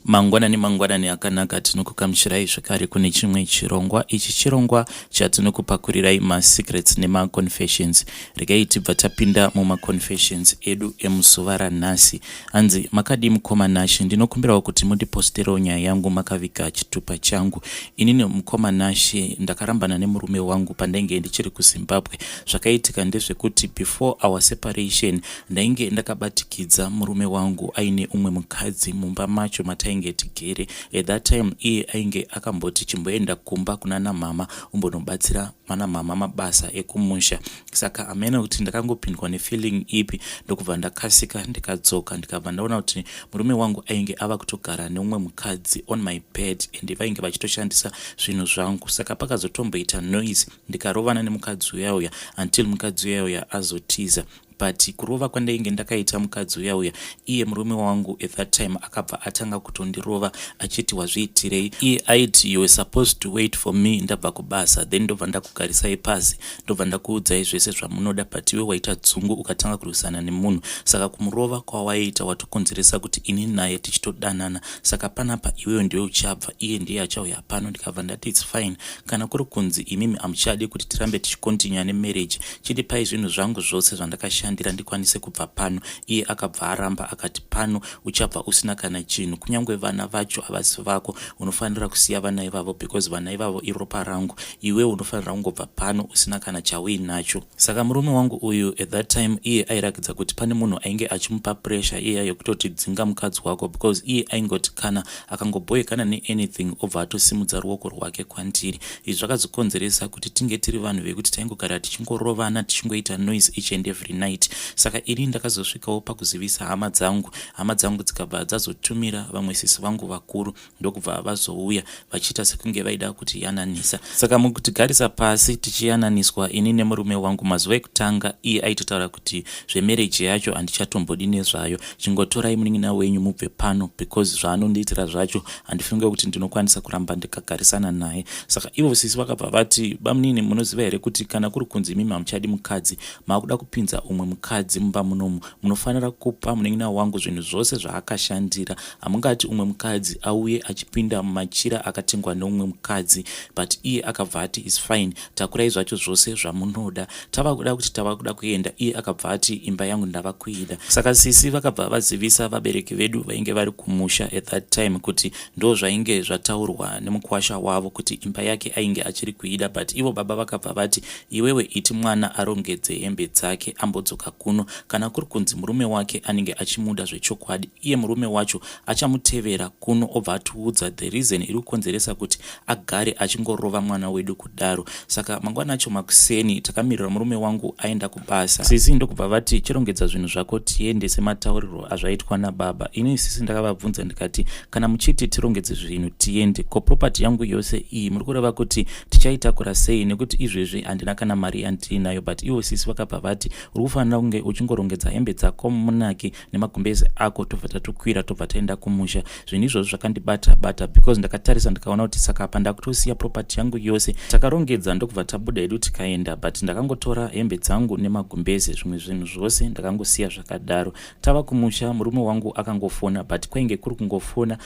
Mangwanani akanaka tinokukamshirai zvakare kune chimwe chirongwa. Ichi chirongwa chatinokupakurirai masecrets nemaconfessions. Regai tibva tapinda mumaconfessions edu emuzuva ranhasi. Hanzi makadi mukoma Nashi, ndinokumbirawo kuti mundiposterawo nyaya yangu makaviga chitupa changu. Inini mukoma Nashi ndakarambana nemurume wangu pandainge ndichiri kuZimbabwe. Zvakaitika ndezvekuti before our separation ndainge ndakabatikidza murume wangu aine umwe mukadzi mumba macho matainge tigere. At that time iye ainge akamboti chimboenda kumba kuna namama umbonobatsira mana mama mabasa ekumusha. Saka amena kuti ndakangopindwa nefeeling ipi ndokubva ndakasika ndikadzoka ndikabva ndaona kuti murume wangu ainge ava kutogara neumwe mukadzi on my bed and vainge vachitoshandisa zvinhu zvangu. Saka pakazotomboita noise ndikarovana nemukadzi uyauya until mukadzi uyauya azotiza. But kurova kwandainge ndakaita mukadzi uyauya, iye murume wangu at that time akabva atanga kutondirova achiti wazviitirei. Iye aiti you were supposed to wait for me ndabva kubasa, then ndobva ndakugarisai pasi, ndobva ndakuudzai zvese zvamunoda, but iwe waita dzungu ukatanga kurwisana nemunhu. Saka kumurova kwawaita watokonzeresa kuti ini naye tichitodanana. Saka panapa iweyo ndiwe uchabva, iye ndiye achauya pano. Ndikabva ndati it's fine, kana kuri kunzi imimi amuchadi kuti tirambe tichikontinua nemarriage, chidipai zvinhu zvangu zvose zvandakashandira ndikwanise kubva pano. Iye akabva aramba akati pano uchabva usina kana chinhu, kunyangwe vana vacho havasi vako, unofanira kusiya vana ivavo because vana ivavo iropa rangu. Iwe unofanira kungobva pano usina kana chauinacho. Saka murume wangu uyu at that time iye airakidza kuti pane munhu ainge achimupa pressure iye yekutoti dzinga mukadzi wako, because iye aingoti kana akangoboyekana neanything obva atosimudza ruoko rwake kwandiri. Izvi zvakazokonzeresa kuti tinge tiri vanhu vekuti taingogara tichingorovana tichingoita noise each and every night. Saka ini ndakazosvikawo pakuzivisa hama dzangu dzikabva dzazotumira vamwe sisi vangu vakuru, ndokubva vazouya vachiita sekunge vaida kuti yananisa. Saka mukutigarisa pasi tichiyananiswa ini nemurume wangu, mazuva ekutanga iye aitotaura kuti zvemarriage yacho handichatombodi nezvayo, chingotorai munin'ina wenyu mubve pano, because zvaanondiitira zvacho handifunge kuti ndinokwanisa kuramba ndikagarisana naye. Saka ivo sisi vakabva vati bamunini, munoziva here kuti kana kuri kunzi mimi hamuchadi mukadzi, makuda kupinza umwe mukadzi mumba munomu, munofanira kupa munin'ina wangu zvinhu zvose zvaakashandira. Hamungati umwe mukadzi auye achipinda mumachira akatengwa neumwe mukadzi, but iye akabva ati is fine, takurai zvacho zvose zvamunoda, tava kuda kuenda. Iye akabva ati imba yangu ndava kuida. Saka sisi vakabva vazivisa vabereki vedu vainge vari kumusha at that time kuti ndo zvainge zvataurwa nemukwasha wavo kuti imba yake ainge achiri kuida. But ivo baba vakabva vati iwewe iti mwana arongedze hembe dzake ambodzoka kuno, kana kuri kunzi murume wake anenge achimuda zvechokwadi, iye murume wacho achamutevera kuno obva atiudza the reason iri kukonzeresa kuti agare achingorova mwana wedu kudaro. Saka mangwana acho makuseni takamirira murume wangu aenda kubasa. Sisi ndokubva vati chirongedza zvinhu zvako tiende semataurirwo azvaitwa nababa. Ini sisi ndakavabvunza ndikati kana muchiti tirongedze zvinhu tiende, ko property yangu yose iyi muri kureva kuti tichaitakura sei, nekuti izvezvi handina kana mari yandinayo. But ivo sisi vakabva vati uri kufanira kunge uchingorongedza hembe dzako munaki nemagumbezi ako, tobva tatokwira tobva taenda kumusha. Zvinhu izvozvo zvakandibata because ndakatarisa ndikaona kuti saka apa ndakutosiya property yangu yose. Takarongedza ndokubva tabuda edu tikaenda, but ndakangotora hembe dzangu nemagumbezi, zvimwe zvinhu zvose ndakangosiya zvakadaro. Tava kumusha murume wangu akangofona, but kwainge kuri kungofona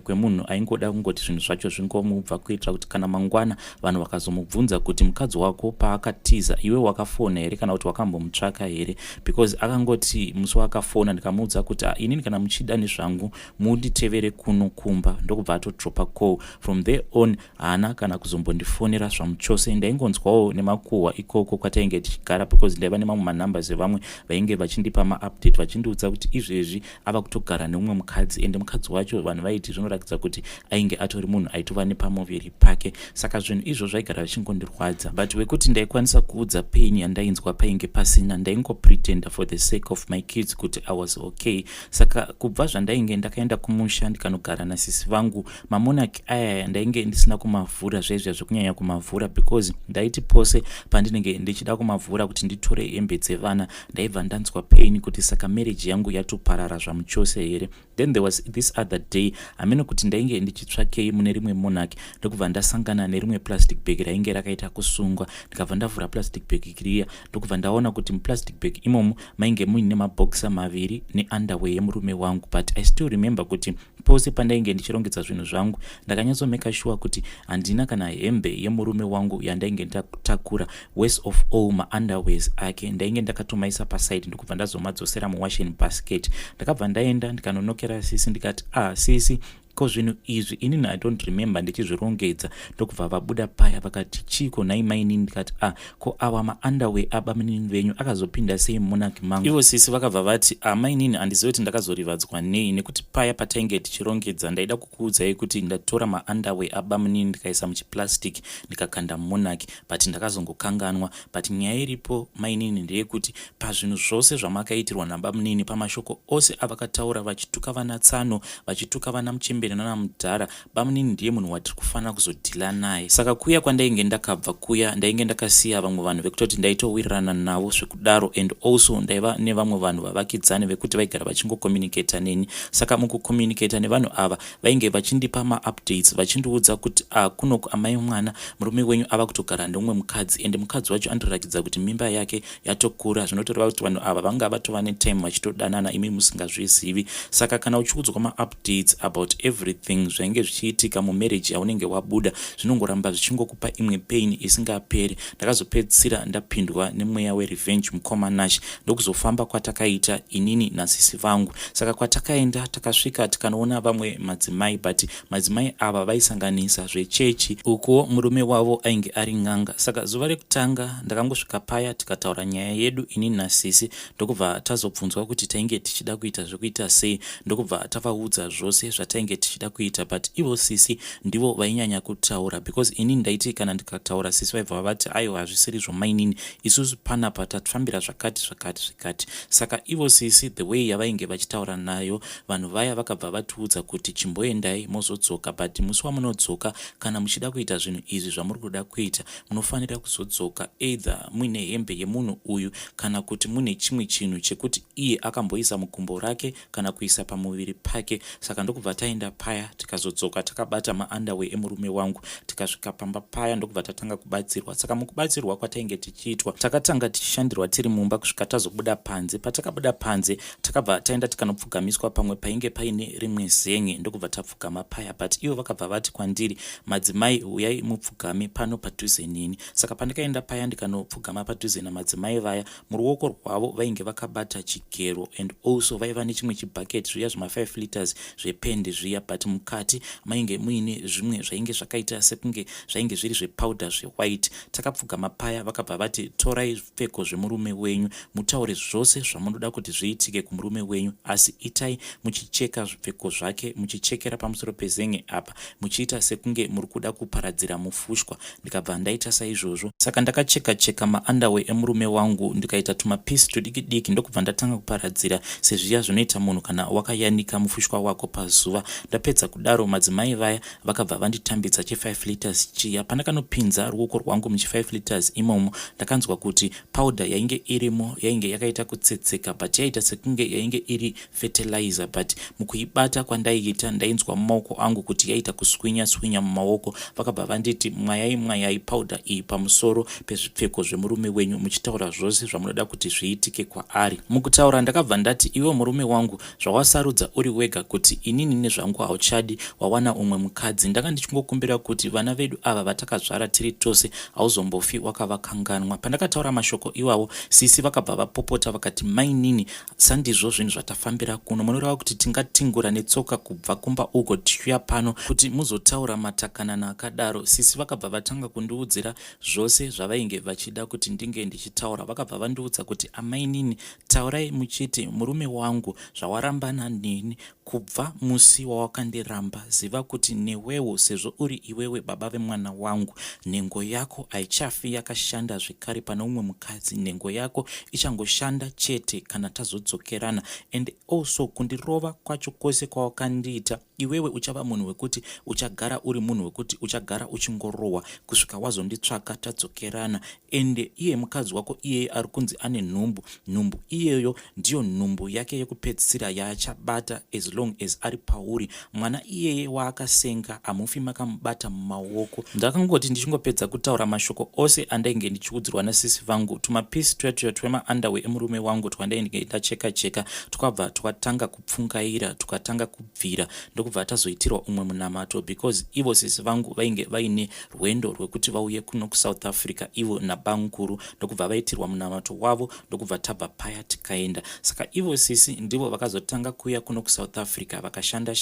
kwemunhu aingoda kungoti zvinhu zvacho zvingomubva, kuitira kuti kana mangwana vanhu vakazomubvunza kuti mukadzi wako paakatiza iwe wakafona here kana kuti wakambomutsvaka here, because akangoti musi wakafona. Ndikamuudza kuti inini kana muchida nezvangu munditevere kuno kumba, ndokubva atodropa call. From there on haana kana kuzombondifonera zvamuchose. Ndaingonzwawo nemakuhwa ikoko kwatainge tichigara, because ndaiva nemamwe manumbers evamwe vainge vachindipa maupdate vachindiudza kuti izvezvi ava kutogara neumwe mukadzi, ende mukadzi wacho vanhu vaiti zvinorakidza kuti ainge atori munhu aitova nepamoveri pake. Saka zvinhu izvo zvaigara zvichingondirwadza, but wekuti ndaikwanisa kuudza pain yandainzwa painge pasina, ndaingopretenda for the sake of my kids kuti I was okay. Saka kubva zvandainge ndakaenda kumusha ndikanogara nasisi vangu, mamonaki aya ndainge ndisina kumavhura zvaizvizvi zvekunyanya kumavhura, because ndaiti pose pandinenge ndichida kumavhura kuti nditore hembe dzevana ndaibva ndanzwa pain kuti saka marriage yangu yatoparara zvamuchose here. Then there was this other day amene kuti ndainge ndichitsvakei mune rimwe monaki, ndokubva ndasangana nerimwe plastic bag rainge rakaita kusungwa. Ndikabva ndavhura plastic bag riya, ndokubva ndaona kuti plastic bag imomo mainge muine mabhokisa maviri neunderwear yemurume wangu. But I still remember kuti pose pandainge ndichirongedza zvinhu zvangu ndakanyatsomeka sure kuti handina kana hembe yemurume wangu yandainge ndatakura, worst of all maunderwears ake ndainge ndakatomaisa paside ndokubva ndazomadzosera muwashing basket. Ndakabva ndaenda ndikanonokera sisi ndikati sisi ko zvinhu izvi inini I don't remember ndichizvirongedza. Ndokubva vabuda paya vakati chiko nai mainini, ndikati ko awa maunderwear abamunini venyu akazopinda sei munaki mangu. Ivo sisi vakabva vati mainini handizivi kuti ndakazorivadzwa nei, nekuti paya patainge tichirongedza ndaida kukuudzai kuti ndatora maunderwear abamunini ndikaisa muchiplastic ndikakanda munaki, but ndakazongokanganwa. But nyaya iripo mainini ndeyekuti pazvinhu zvose zvamakaitirwa nabamunini, pamashoko ose avakataura vachituka vana Tsano, vachituka vana Muchembere nana Mudhara, bamunini ndiye munhu watiri kufanira kuzodhila naye. Saka kuya kwandainge ndakabva kuya ndainge ndakasiya vamwe vanhu vekutoti ndaitowirirana navo zvekudaro, and also ndaiva nevamwe vanhu vavakidzani vekuti vaigara vachingokommunicata neni. Saka mukukommunicata nevanhu ava vainge vachindipa maupdates vachindiudza kuti kunoku amai mwana murume wenyu ava kutogara neumwe mukadzi, and mukadzi wacho andiratidza kuti mimba yake yatokura, zvinotoreva kuti vanhu ava vanga vatova netime vachitodanana imi musingazvizivi. Saka kana uchiudzwa maupdates about everything zvainge zvichiitika mumarriage yaunenge wabuda zvinongoramba zvichingokupa imwe pain isingaperi. Ndakazopedzisira ndapindwa nemweya werevenge mukomanashi ndokuzofamba kwatakaita inini nasisi vangu. Saka kwatakaenda takasvika tikanoona vamwe madzimai, but madzimai ava vaisanganisa zvechechi, uko murume wavo ainge ari n'anga. Saka zuva rekutanga ndakangosvika paya tikataura nyaya yedu inini nasisi, ndokubva tazobvunzwa kuti tainge tichida kuita zvekuita sei, ndokubva tavaudza zvose zvatainge tichida kuita. But ivo sisi ndivo vainyanya kutaura, because inini ndaiti kana ndikataura sisi vaibva vati aiwa hazvisiri zvomainini, isusu panapa tatifambira zvakati zvakati zvikati. Saka ivo sisi the way yavainge vachitaura nayo, vanhu vaya vakabva vatiudza kuti chimboendai mozodzoka, but musi wamunodzoka kana muchida kuita zvinhu izvi zvamuri kuda kuita munofanira kuzodzoka either muine hembe yemunhu uyu kana kuti mune chimwe chinhu chekuti iye akamboisa mukumbo rake kana kuisa pamuviri pake. Saka ndokubva taenda paya tikazodzoka takabata maunderwear emurume wangu tikasvika pamba paya ndokubva tatanga kubatsirwa. Saka mukubatsirwa kwatainge tichiitwa takatanga tichishandirwa tiri mumba kusvika tazobuda panze. Patakabuda panze takabva taenda tikanopfugamiswa pamwe painge paine rimwe zen'e ndokubva tapfugama paya. But ivo vakabva vati kwandiri madzimai uyai mupfugame pano padhuze neni. Saka pandakaenda paya ndikanopfugama padhuze namadzimai vaya, muruoko rwavo vainge vakabata chigero, and also vaiva nechimwe chibhaketi zviya zvima5 liters zvepende zviya, but mukati mainge muine zvimwe zvainge zvakaita sekunge zvainge zviri zvepowder zvewhite. Takapfugama paya vakabva vati torai zvipfeko zvemurume wenyu mutaure zvose zvamunoda kuti zviitike kumurume wenyu, asi itai muchicheka zvipfeko zvake, muchichekera pamusoro pezen'e apa, muchiita sekunge muri kuda kuparadzira mufushwa. Ndikabva ndaita saizvozvo. Saka ndakacheka maunderwear emurume wangu ndikaita tumapisi tudiki diki ndokubva ndatanga kuparadzira sezviya zvinoita munhu kana wakayanika mufushwa wako pazuva. Ndapedza kudaro madzimai vaya vakabva vanditambidza che5 liters chiya. Pandakanopinza ruoko rwangu muchi5 liters imomo ndakanzwa kuti powder yainge irimo yainge yakaita kutsetseka, but yaita sekunge yainge iri fertilizer, but mukuibata kwandaiita ndainzwa mumaoko angu kuti yaita kuswinya mumaoko. Vakabva vanditi mwayai powder iyi pamusoro pezvipfeko zvemurume wenyu muchitaura zvose zvamunoda kuti zviitike kwaari. Mukutaura ndakabva ndati iwe murume wangu zvawasarudza uri wega kuti inini nezvangu hauchadi wawana umwe mukadzi. Ndanga ndichingokumbira kuti vana vedu ava vatakazvara tiri tose hauzombofi wakavakanganwa. Pandakataura mashoko iwawo sisi vakabva vapopota vakati mainini sandizvo zvinhu zvatafambira kuno, munoreva kuti tingatingura netsoka kubva kumba uko tichiuya pano kuti muzotaura matakanana akadaro. Sisi vakabva vatanga kundiudzira zvose zvavainge vachida kuti ndinge ndichitaura. Vakabva vandiudza kuti amainini taurai muchiti murume wangu zvawarambana neni kubva musi wawakandiramba, ziva kuti newewo sezvo uri iwewe baba vemwana wangu, nhengo yako haichafi yakashanda zvekare pana umwe mukadzi. Nhengo yako ichangoshanda chete kana tazodzokerana, and also kundirova kwacho kwose kwawakandiita iwewe uchava munhu wekuti uchagara uri munhu wekuti uchagara uchingorohwa kusvika wazonditsvaka tadzokerana. And iye mukadzi wako iye ari kunzi ane nhumbu iyeyo ndiyo nhumbu yake yekupedzisira yaachabata as long as ari pauri. mwana iyeye waakasenga amufi makamubata mumaoko. Ndakangoti ndichingopedza kutaura mashoko ose andainge ndichiudzirwa nasisi vangu, tumapisi twetuyo twemaandawe emurume wangu twandainge ndacheka tukabva twatanga kupfungaira tukatanga kubvira ndokubva tazoitirwa umwe munamato, because ivo sisi vangu vainge vaine rwendo rwekuti vauye kuno kuSouth Africa ivo nabankuru, ndokubva vaitirwa munamato wavo ndokubva tabva paya tikaenda. Saka ivo sisi ndivo vakazotanga kuya kuno kuSouth Africa vakashanda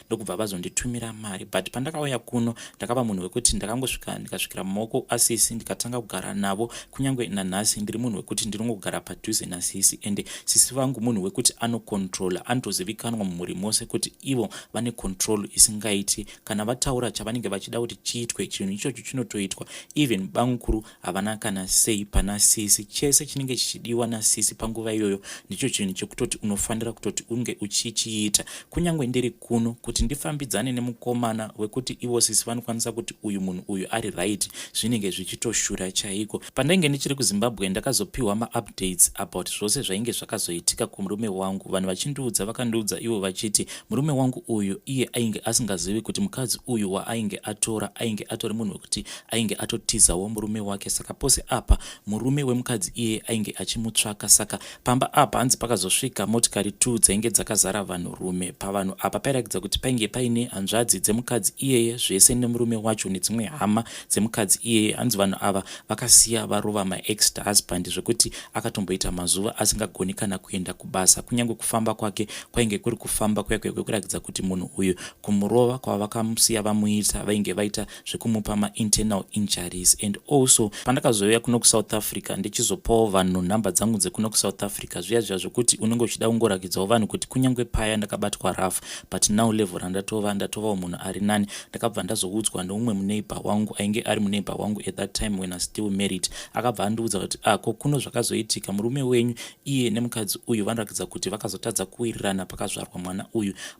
ndokubva vazonditumira mari, but pandakauya kuno ndakava munhu wekuti ndakangosvika ndikasvikira mumaoko asisi ndikatanga kugara navo. Kunyange nanhasi ndiri munhu wekuti ndinongogara padhuze nasisi, ende sisi vangu munhu wekuti anokontrola, anotozivikanwa mumhuri mose kuti ivo vane control isingaiti. Kana vataura chavanenge vachida kuti chiitwe, chinhu ichocho chinotoitwa. Even bankuru havana kana sei pana sisi, chese chinenge chichidiwa nasisi panguva iyoyo ndicho chinhu chekutoti unofanira kutoti unge uchichiita. Kunyange ndiri kuno kuti ndifambidzane nemukomana wekuti ivo sisi vanokwanisa kuti uyu munhu uyu ari right, zvinenge zvichitoshura chaiko. Pandainge ndichiri kuZimbabwe ndakazopiwa maupdates about zvose zvainge zvakazoitika kumurume wangu. Vanhu vachindiudza vakandiudza ivo vachiti murume wangu uyu iye ainge asingazivi kuti mukadzi uyu waainge atora ainge atori munhu wekuti ainge atotizawo murume wake. Saka pose apa murume wemukadzi iye ainge achimutsvaka. Saka pamba apa hanzi pakazosvika motikari 2 dzainge dzakazara vanhurume. Pavanhu apa pairatidza kuti painge paine hanzvadzi dzemukadzi iyeye zvese nemurume wacho nedzimwe hama dzemukadzi iyeye. Hanzi vanhu ava vakasiya varova maex husband zvekuti akatomboita mazuva asingagoni kana kuenda kubasa. Kunyange kufamba kwake kwainge kuri kufamba kwekuratidza kuti munhu uyu kumurova kwavakamusiya vamuita vainge vaita zvekumupa mainternal injuries. And also pandakazoya kuno kuSouth Africa ndichizopawo vanhu nhamba dzangu dzekuno kuSouth Africa, zviya zvekuti unenge uchida kungorakidzawo vanhu kuti kunyange paya ndakabatwa rafu, but now level ndatovawo munhu ari nani. Ndakabva ndazoudzwa neumwe muneighbor wangu ainge ari muneighbor wangu at that time when I still married. Akabva andiudza kuti ko kuno zvakazoitika murume wenyu iye nemukadzi uyu vanorakidza kuti vakazotadza kuwirirana pakazvarwa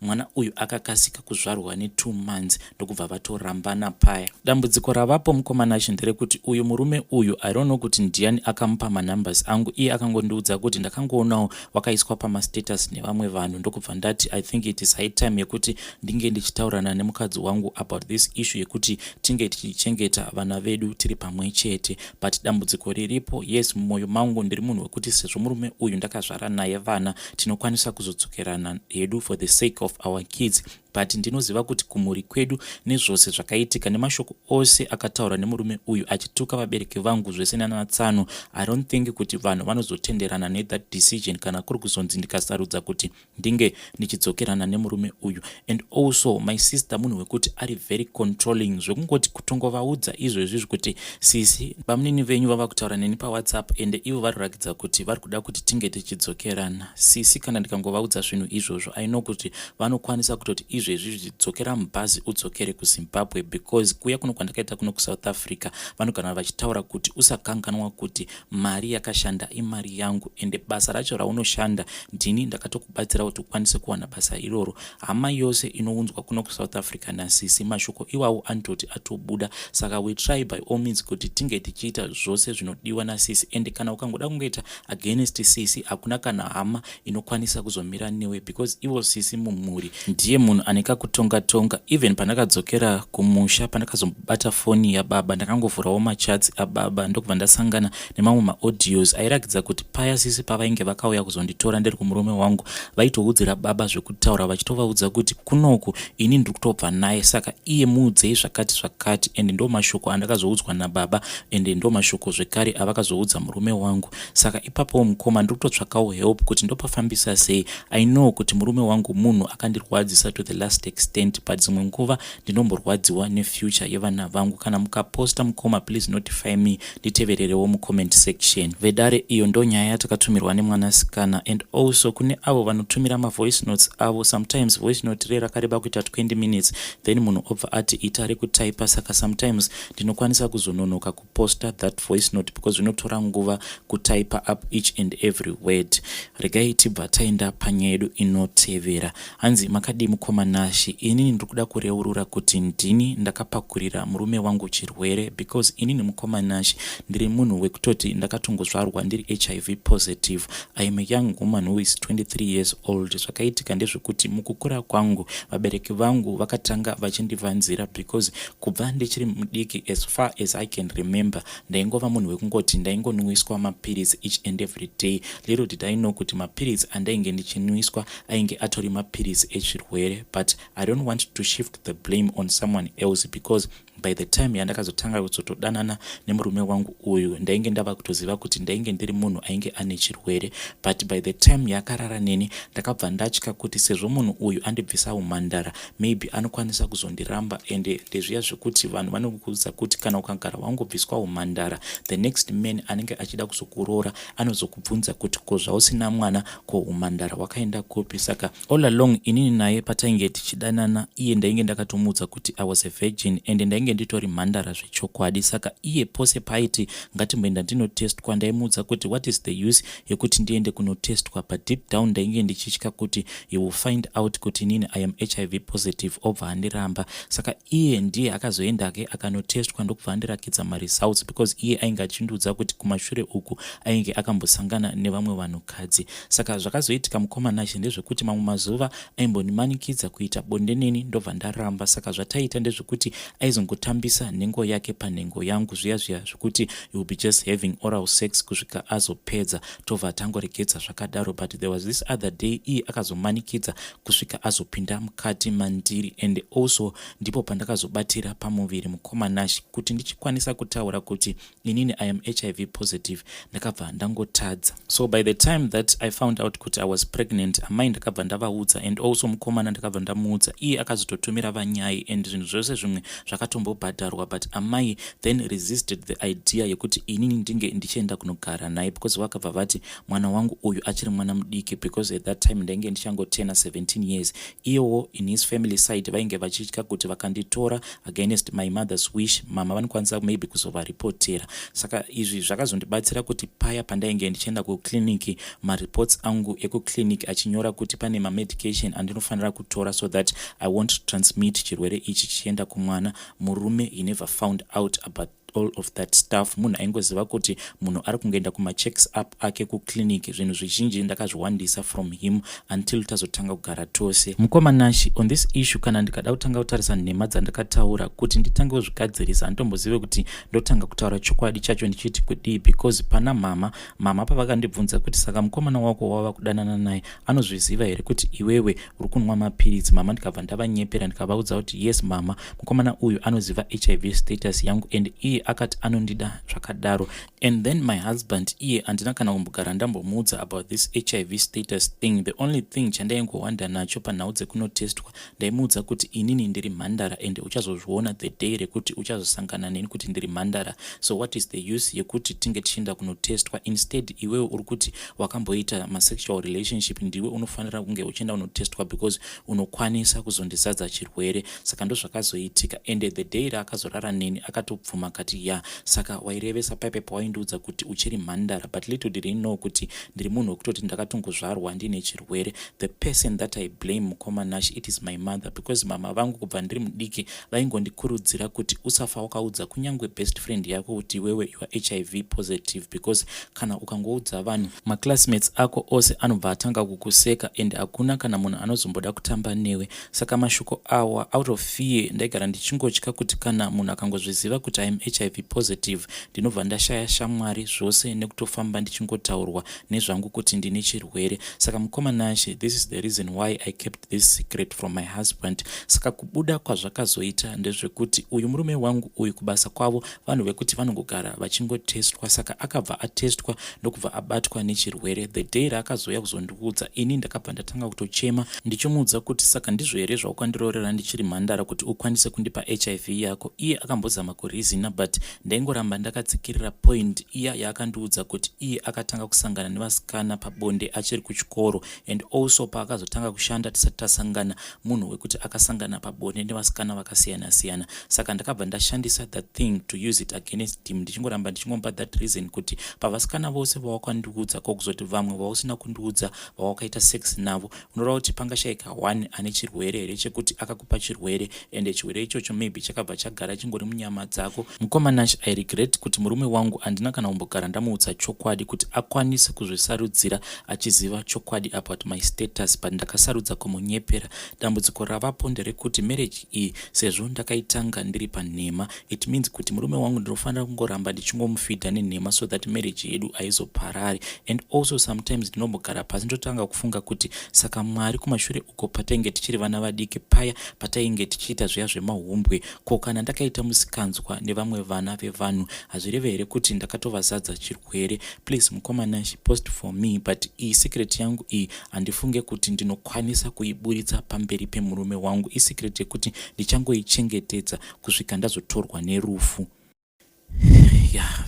mwana uyu akakasika kuzvarwa ne2 months ndokubva vatorambana paya. Dambudziko ravapo mukomana acho nderekuti uyu murume uyu I don't know kuti ndiani akamupa manumbers angu. Iye akangondiudza kuti ndakangoonawo wakaiswa pamastatus nevamwe vanhu, ndokubva ndati I think it is high time yekuti ndinge ndichitaurana nemukadzi wangu about this issue yekuti tinge tichichengeta vana vedu tiri pamwe chete. But dambudziko riripo, yes, mumwoyo mangu ndiri munhu wekuti sezvo murume uyu ndakazvara naye vana tinokwanisa kuzodzokerana hedu for the sake of our kids. But ndinoziva kuti kumhuri kwedu nezvose zvakaitika nemashoko ose akataura nemurume uyu achituka vabereki vangu zvese nanatsano, I don't think kuti vanhu vanozotenderana nethat decision kana kuri kuzonzi ndikasarudza kuti ndinge ndichidzokerana nemurume uyu. And also my sister munhu wekuti ari very controlling, zvekungoti kutongovaudza izvozvi kuti sisi vamunini venyu vava kutaura neni paWhatsApp ende ivo varirakidza kuti vari kuda kuti tinge tichidzokerana. Sisi kana ndikangovaudza zvinhu izvozvo I know kuti vanokwanisa kutoti izvezvi zvidzokera mubhazi udzokere kuZimbabwe, because kuya kuno kwandakaita kuno kuSouth Africa vanogara vachitaura kuti usakanganwa kuti mari yakashanda imari yangu, ende basa racho raunoshanda ndini ndakatokubatsira kuti ukwanise kuwana basa iroro. Hama yose inounzwa kuno kuSouth Africa nasisi mashoko iwawo antoti atobuda. Saka we try by all means kuti tinge tichiita zvose zvinodiwa nasisi, ende kana ukangoda kungoita against sisi hakuna kana hama inokwanisa kuzomira newe, because iwo sisi mumhuri ndiye munhu aneka kutonga. Even pandakadzokera kumusha pandakazobata foni yababa ndakangovhurawo machats ababa ndokubva ndasangana nemamwe maaudios airakidza kuti paya sisi pavainge vakauya kuzonditora ndiri kumurume wangu vaitoudzira baba zvekutaura vachitovaudza kuti kunoku ini ndiri kutobva naye, saka iye muudzei zvakati ende ndo mashoko andakazoudzwa nababa ende ndo mashoko zvekare avakazoudza murume wangu. Saka ipapo mukoma ndiri kutotsvakawo help kuti ndopafambisa sei. I know kuti murume wangu munhu akandirwadzisa to the last extent, but dzimwe nguva ndinomborwadziwa nefuture yevana vangu. Kana mukaposta mukoma please notify me nditevererewo mucomment section. Vedare iyo ndo nyaya yatakatumirwa nemwanasikana. And also kune avo vanotumira mavoice notes avo, sometimes voice note rera kareba kuita 20 minutes then munhu obva ati ita rekutaipa. Saka sometimes ndinokwanisa kuzononoka kuposta that voice note because zvinotora nguva kutaipa up each and every word. Regai tibva taenda panyaya yedu inotevera. Hanzi makadi mukoma Nashi, inini ndikuda kureurura kuti ndini ndakapakurira murume wangu chirwere, because inini mukoma Nashi ndiri munhu wekutoti ndakatongozvarwa ndiri HIV positive. I am a young woman who is 23 years old. Zvakaitika ndezvekuti mukukura kwangu vabereki vangu vakatanga vachindivanzira, because kubva ndichiri mudiki, as far as I can remember, ndaingova munhu wekungoti ndaingonwiswa mapirizi each and every day. Little did I know kuti mapirizi andainge ndichinwiswa ainge atori mapirizi echirwere. But I don't want to shift the blame on someone else, because by the time yandakazotanga kuzotodanana nemurume wangu uyu ndainge ndava kutoziva kuti ndainge ndiri munhu ainge ane chirwere. But by the time yakarara neni ndakabva ndatya kuti sezvo munhu uyu andibvisa umhandara, maybe anokwanisa kuzondiramba. And ndezviya zvekuti vanhu vanokuudza kuti kana ukagara wangobviswa umhandara, the next man anenge achida kuzokuroora anozokubvunza kuti ko zvausina mwana, ko umhandara wakaenda kupi? Saka all along inini naye patainge tichidanana, iye ndainge ndakatomuudza kuti I was a virgin and ndainge nditori mhandara zvechokwadi. Saka iye pose paiti ngatimboenda ndinotestwa, ndaimuudza kuti what is the use yekuti ndiende kunotestwa, but deep down ndainge ndichitya kuti you will find out kuti nini I am HIV positive, obva andiramba. Saka iye ndiye akazoendake akanotestwa ndokubva andirakidza maresults, because iye ainge achindudza kuti kumashure uku ainge akambosangana nevamwe vanhukadzi. Saka zvakazoitika mukoma Nashi ndezvekuti mamwe mazuva aimbonimanikidza kuita bonde neni, ndobva ndaramba. Saka zvataita ndezvekuti aizongotambisa nhengo yake panhengo yangu, zviya zvekuti you will be just having oral sex kusvika azopedza, tobva tangoregedza zvakadaro. But there was this other day iye akazomanikidza kusvika azopinda mukati mandiri, and also ndipo pandakazobatira pamuviri mukoma Nashi kuti ndichikwanisa kutaura kuti inini I am HIV positive, ndakabva ndangotadza. So by the time that I found out kuti I was pregnant, amai ndakabva ndavaudza, and also mukomana ndakabva ndamuudza. Iye akazototumira vanyai and zvinhu zvose zvimwe zvakatombobhadharwa, but amai then resisted the idea yekuti inini ndinge ndichienda kunogara naye, because vakabva vati mwana wangu uyu achiri mwana mudiki, because at that time ndainge ndichangotena 17 years. Iyewo in his family side vainge vachitya kuti vakanditora against my mother's wish, mama vanokwanisa maybe kuzovaripotera. Saka izvi zvakazondibatsira kuti paya pandainge ndichienda kukliniki, mareports angu ekukliniki achinyora kuti pane mamedication andinofanira kutora so that I won't transmit chirwere ichi chichienda kumwana. Murume he never found out about all of that stuff. Munhu aingoziva kuti munhu ari kungoenda kumachecks up ake kukliniki. Zvinhu zvizhinji ndakazviwandisa from him until tazotanga kugara tose. Mukoma Nashi, on this issue kana ndikada kutanga kutarisa nhema dzandakataura kuti nditange kuzvigadzirisa, handitombozive kuti ndotanga kutaura chokwadi chacho ndichiti kudii, because pana mama pavakandibvunza kuti saka mukomana wako wava kudanana naye anozviziva here kuti iwewe uri kunwa mapirizi? Mama ndikabva ndavanyepera ndikavaudza kuti yes mama, mukomana uyu anoziva HIV status yangu and iye akati anondida zvakadaro. And then my husband, iye andina kana kumbogara ndambomuudza about this HIV status thing. The only thing chandaingowanda nacho panhau dzekunotestwa, ndaimuudza kuti inini ndiri mhandara and uchazozviona the day rekuti uchazosangana neni kuti ndiri mhandara. So what is the use yekuti tinge tichienda kunotestwa? Instead iwewe uri kuti wakamboita masexual relationship, ndiwe unofanira kunge uchienda unotestwa, because unokwanisa kuzondizadza chirwere. Saka ndo zvakazoitika, and the day raakazorara neni akatobvuma kati ya, saka wairevesa paipe pawaindiudza kuti uchiri mhandara. But little did I know kuti ndiri munhu wekutoti ndakatongozvarwa ndine chirwere. The person that I blame mukoma Nashi, it is my mother, because mama vangu kubva ndiri mudiki vaingondikurudzira kuti usafa wakaudza kunyange best friend yako kuti wewe you are HIV positive, because kana ukangoudza vanhu maclassmates ako ose anobva atanga kukuseka and hakuna kana munhu anozomboda kutamba newe. Saka mashoko awa out of fear ndaigara ndichingotya kuti kana munhu akangozviziva kuti I am HIV positive ndinobva ndashaya shamwari zvose nekutofamba ndichingotaurwa nezvangu kuti ndine chirwere. Saka mukoma Nashi, this is the reason why I kept this secret from my husband. Saka kubuda kwazvakazoita ndezvekuti uyu murume wangu uyu kubasa kwavo vanhu vekuti vanongogara vachingotestwa. Saka akabva atestwa ndokubva abatwa nechirwere. The day raakazoya kuzondiudza, ini ndakabva ndatanga kutochema ndichimuudza kuti saka ndizvo here zvaukandiroorera ndichiri mhandara kuti ukwanise kundipa HIV yako? Iye akambozama kurizina, but but ndaingoramba ndakatsikirira point iya yaakandiudza kuti iye akatanga kusangana nevasikana pabonde achiri kuchikoro, and also paakazotanga kushanda tisati tasangana munhu wekuti akasangana pabonde nevasikana vakasiyana-siyana. Saka ndakabva ndashandisa that thing to use it against him, ndichingoramba ndichingompa that reason kuti pavasikana vose vawakandiudza kokuzoti vamwe vausina kundiudza vawakaita sex navo, unoreva kuti pangashayika one ane chirwere here chekuti akakupa chirwere, ende chirwere ichocho maybe chakabva chagara chingori munyama dzako. Mukomanashi, I regret kuti murume wangu handina kana kumbogara ndamuudza chokwadi kuti akwanise kuzvisarudzira achiziva chokwadi about my status, but ndakasarudza kumunyepera. Dambudziko ravapo nderekuti marriage iyi sezvo ndakaitanga ndiri panhema, it means kuti murume wangu ndinofanira kungoramba ndichingomufidha nenhema so that marriage yedu haizoparari. And also sometimes ndinombogara pasi ndotanga kufunga kuti saka Mwari kumashure uko patainge tichiri vana vadiki paya patainge tichiita zviya zvemahumbwe, ko kana ndakaita musikanzwa nevamwe vana vevanhu hazvireve here kuti ndakatovazadza chirwere? Please mukomanashi, post for me, but iyi secret yangu iyi handifunge kuti ndinokwanisa kuiburitsa pamberi pemurume wangu. Isecret yekuti ndichangoichengetedza kusvika ndazotorwa nerufu.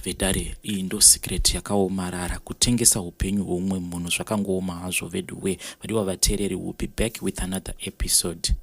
Vedare, iyi ndo secret yakaomarara. Kutengesa upenyu hwoumwe munhu zvakangooma hazvo. Vedue vadiwa vateereri, will be back with another episode.